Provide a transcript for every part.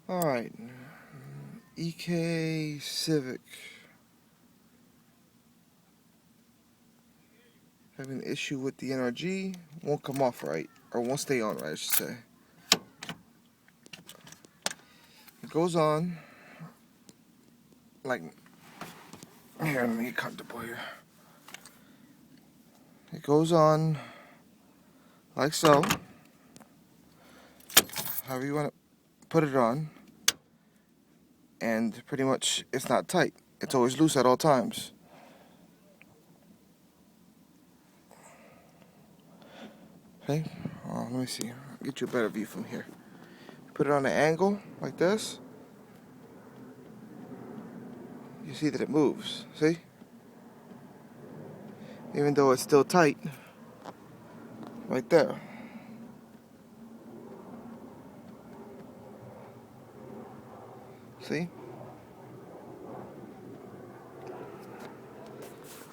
Alright, EK Civic. Having an issue with the NRG. Won't come off right, or won't stay on right, I should say. It goes on like, here, let me get comfortable here. It goes on like so. However you want to put it on. And pretty much it's not tight. It's always loose at all times. Okay, let me see. I'll get you a better view from here. Put it on an angle like this. You see that it moves. See? Even though it's still tight. Right there. See?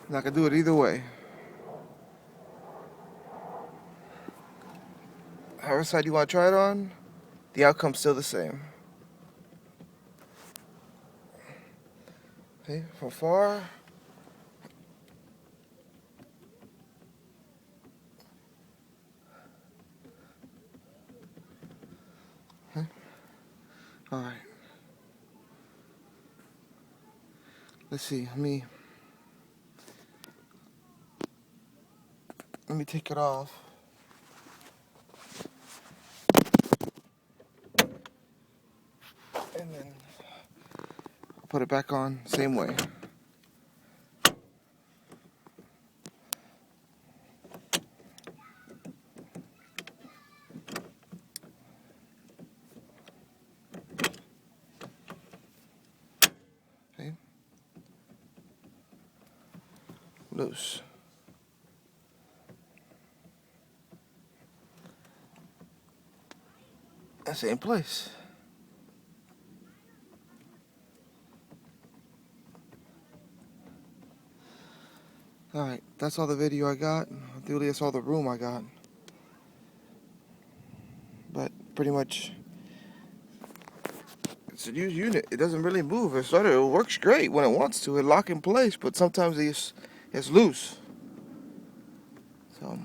And I can do it either way. However side you want to try it on, the outcome's still the same. Okay, from far. Okay. Alright. Let's see, let me take it off. And then I'll put it back on, same way. Okay. Loose. Same place. Alright, that's all the video I got. Really, that's all the room I got. But pretty much, it's a used unit. It doesn't really move. It works great when it wants to. It lock in place, but sometimes it's loose. So.